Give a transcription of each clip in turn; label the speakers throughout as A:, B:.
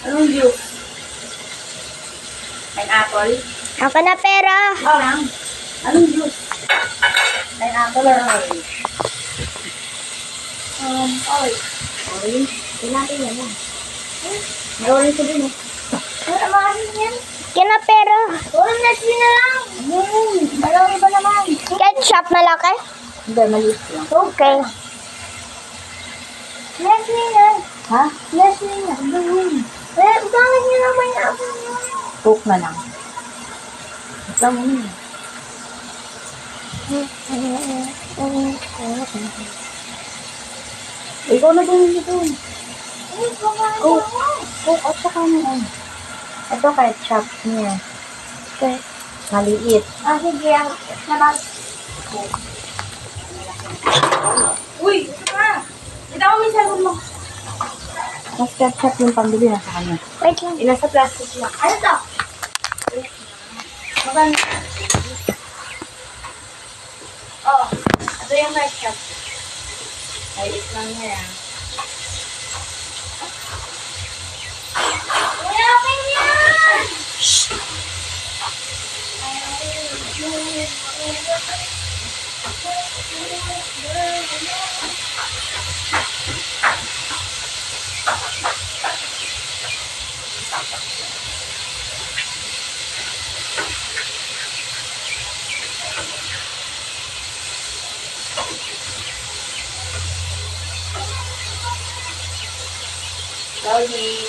A: Anong juice? Pineapple?
B: Ako na pera.
A: Anong juice? Pineapple or orange? Orange. Orange? Pinapin yan yan. May orange ko din eh. Wala maasin yan.
B: Kina pera.
A: Orange na lang. Malaki ba naman?
B: Ketchup malaki?
A: Hindi, maliit lang.
B: Okay.
A: Nestle na. Ha?
B: Nestle na.
A: Bakit nyo naman na ako? Coke na lang. Ito mo na. Ikaw na din ito. Coke. Coke at saka mo. Ito ketchup niya.
B: Okay.
A: Maliit.
B: Sige. Naman.
A: Uy! Ito ka! Ito mo yung sagot mo. Mas ketchup yung pambili na sa kanya.
B: Wait lang.
A: Ilan sa plastic lang. Ano to? Maganda. Oh, ito yung ketchup. Maliit lang niya.
B: Wala ka yan!
A: Doggy.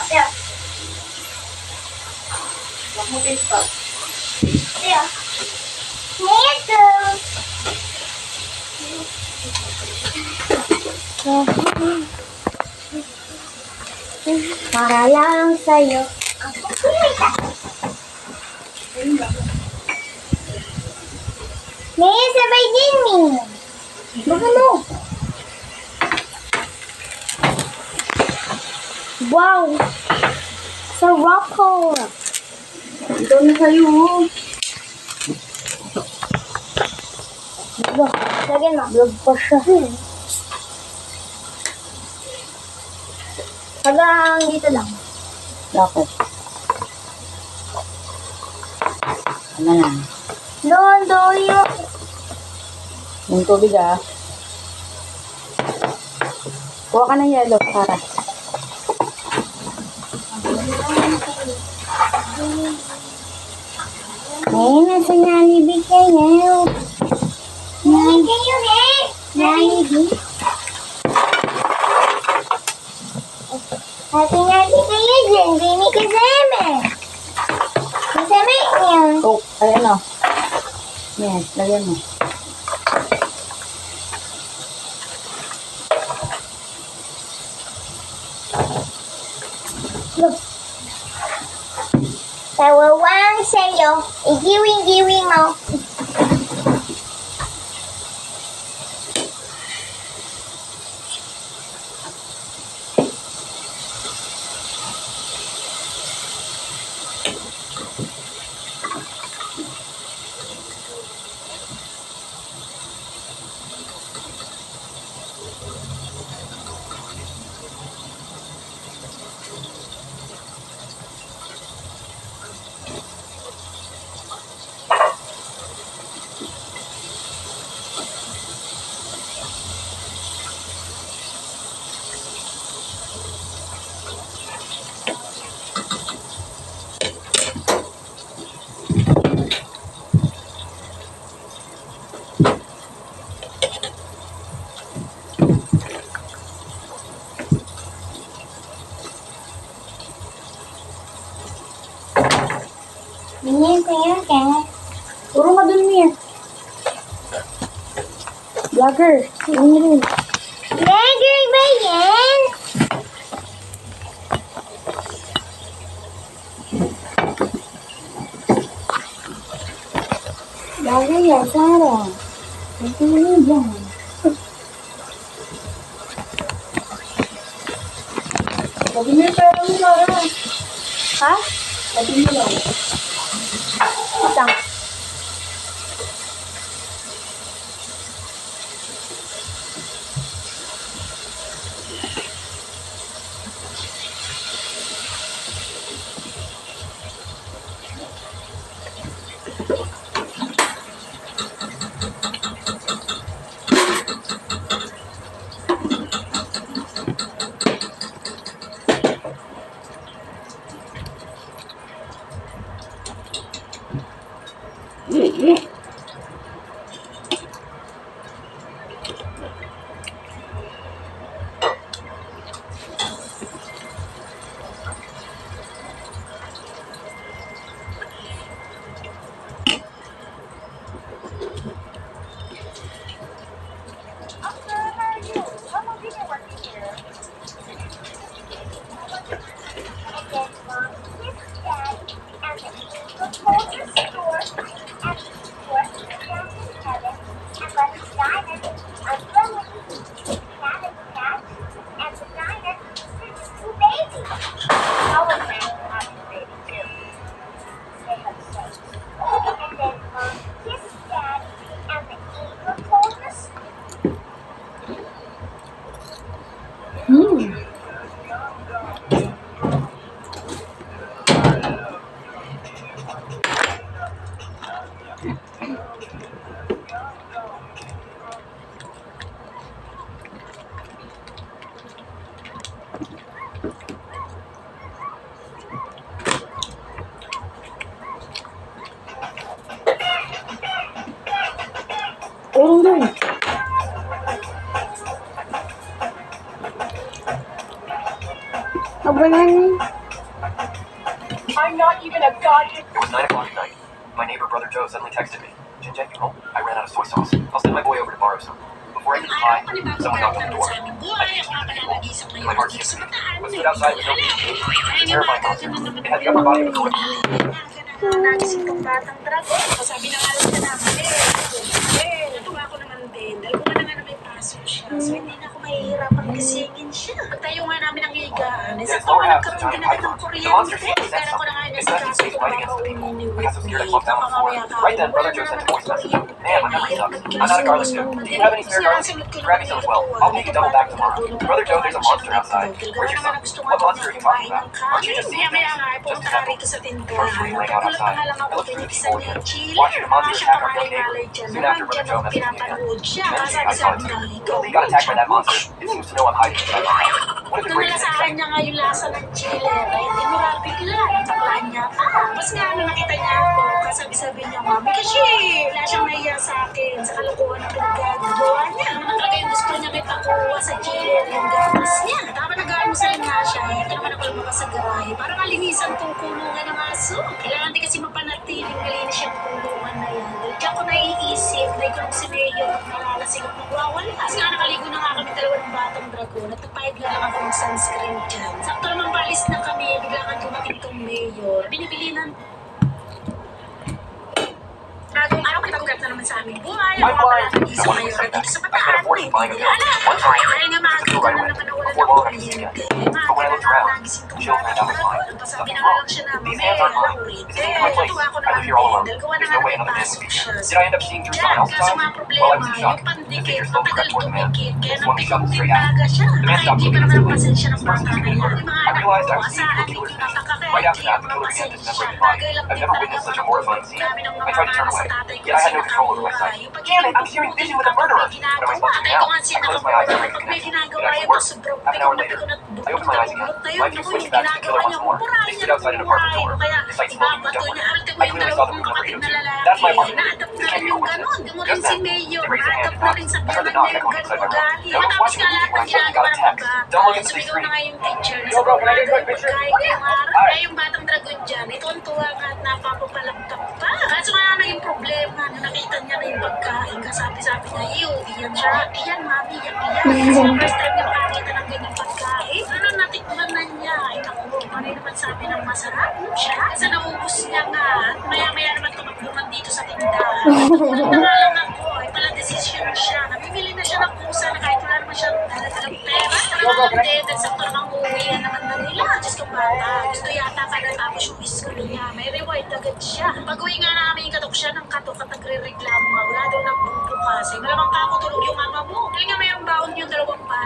B: Yeah.
A: Huwag mo pinstop.
B: Yeah. Nito. Para lang sa'yo. Ako kumita. May sabay din, Min. Baka mo. Wow. Sarap ko.
A: Ito na sa'yo.
B: Lagyan mo.
A: Vlog pa siya.
B: Hanggang dito lang.
A: Bakit? Ano na?
B: Doon yung...
A: Yung tubig ah. Kuha ka ng yellow para.
B: Ay, nasa Jollibee kayo. Jollibee kayo, eh. Jollibee. Hati-hati kayo dyan. Bini kasama. Kasama niya.
A: Oh, ayan o. Yan, lagyan mo.
B: Look. Tawawang sa'yo. Igiwing-giwing mo. Tingin ka.
A: Puro ka dun, Mir. Vlogger. Tingin rin.
B: Burger ba yan?
A: Vlogger yan, Sarah. Tingin yan. Sabi mo yung pera mo, Sarah.
B: Ha?
A: Sabi mo lang.
B: Isang.
A: Puro dun.
B: Abangan.
C: I'm not even a god. It was 9 o'clock at night. My neighbor, Brother Joe, suddenly texted me. Jinja, you home? I ran out of soy sauce. I'll send my boy over to borrow some. Before I could reply, someone knocked on the door. My heart skipped a beat. I stood outside with no peace. It was a terrifying monster. It had the upper body of a gorilla.
D: Nagising tong batang dragon. Sabi na nga lang na namin, natuwa ko naman din. Dahil kung na nga na may pasok siya. So hindi na ako mahihirapan gisingin siya. Pag tayo nga namin ang higaan, isa ko nga nagkaroon din ako ng kuryente. Pero ko na nga yung nasa kaso kung makaunin ni Whitney. Kapakawaya ka.
C: Right then, Brother Joe sent a voice message. Man, my memory sucks. I'm out of garlic stew. Do you have any spare garlic? Grab me some as well. I'll make a double back tomorrow. Brother Joe, there's a monster outside. Where's your son? What monster are you talking about? Aren't you just seeing things? Just a second. First we laying out outside. I looked through the peephole window, watching the monster attack our young neighbor. Soon after, Brother Joe messaged me again. Eventually, I saw it too. We got attacked by that monster. It seems to know I'm hiding inside. What if the great
D: Nung
C: thing
D: nalasahan niya nga yung lasa ng chili, right? Di mo lang bigla, taklaan niya. Mas nga nung nakita niya ako, kasabi-sabi niya, Mami, kasi wala siyang nahiya sa akin, sa kalukuhan na pinagagawa niya. Ano naman talaga yung gusto niya itakuha sa chili, yung gamas niya. Tama nag-aalmusal nga siya, ito naman ako lumabas sa garahe. Parang alinisan tong kulungan ng aso. Kailangan din kasi mapanatiling malinis yung kulungan na yan. Dahil diyan ko naiisip, dahil ko nung sineyo at nalalasing at magwawala. Kasi nga nakaligo na nga kami dalawa ng batang dragon at nagpahid na lang ako ng sunscreen dyan. Sakto naman palis na kami, bigla kang dumating itong mayor. Binibili ng bagong araw pinag-grab na naman sa aming buhay. Ang mga pala ng isang mayor at dito sa Bataan. Hindi nila alam. Dahil nga maaga na naman nawala ng kuryente. Maaga na nagising itong batang dragon. Pasabi na nga lang siya namin, lahurin. Natuwa ko naman din. Dahil gawa na nga naman pasok siya.
C: Did I end up seeing through someone
D: Yan,
C: else's
D: kaso
C: eyes?
D: mga
C: Well, I
D: problema,
C: was in shock.
D: yung
C: The
D: pandikit,
C: figure slowly
D: matagal
C: crept toward the man.
D: tumikit, kaya
C: This one shoved straight at
D: nagbigong siya.
C: The man
D: Kaya
C: stopped
D: hindi
C: looking
D: pa naman ang
C: instantly.
D: pasensya ng
C: This person
D: bata
C: was
D: na
C: being
D: yan.
C: murdered.
D: Yung mga
C: I
D: anak
C: realized
D: ko,
C: I was seeing
D: asahan
C: through
D: ninyo
C: killers.
D: nakakakaya,
C: Right after
D: kaya
C: that, the
D: mga
C: killer began to
D: pasensya.
C: dismember his body.
D: Bagay lang
C: I've
D: din
C: never
D: talaga
C: witnessed such a
D: mga
C: horrifying scene.
D: dami ng
C: I tried to turn
D: namamana sa
C: away,
D: tatay ko
C: yet I
D: sa
C: had no control over my
D: nakabuhay.
C: sight.
D: Yung pag
C: Damn it, I'm hearing vision with a murderer!
D: may
C: What am I
D: ginagawa,
C: supposed to do
D: kaya
C: now?
D: ko nga
C: I closed my eyes and tried to
D: pag may
C: connect. It
D: ginagawa
C: actually
D: yung
C: worked.
D: sobrang
C: Half an hour later, I opened my eyes again. My view switched back to the killer once more. They stood outside an apartment door. The sight slowly moved upward. I clearly saw them from the radio too. That's my apartment. This can't be a coincidence. Just then, they raised a hand and knocked. I heard the knock echoing inside my room. I was watching a movie when I suddenly got a text. Don't look at the big
D: Sumigaw na
C: screen.
D: nga yung teacher na
C: Yo, bro, can I get a quick picture?
D: pagkain ngayong araw.
C: Hi.
D: Kaya yung batang dragon dyan, ito ang tuwa nga at napapapalang Iyan siya. Iyan, mami, iyan. First time niya makakita ng ganyang pagkain. Ano, natikman na niya. Ay, naku, panay naman sabi ng masarap siya. Kasi naubos niya nga. At maya-maya naman tumakbo man dito sa tindahan. Wala na lang ako. Ay, pala decision siya. Namimili na siya ng pusa na kahit wala naman siyang dala-dalang pera. Talagang updated sa parang uuwihan naman na nila. Diyos ko bata. Gusto yata ka na tapos yung school niya. May reward agad siya. Pag-uwi nga namin, katok siya ng katok at nagre-reklamo nga. Wala daw nagbubukas. Malamang ka ako tulog yung mama mo. Kaya nga mayroong baon yung 2 paa.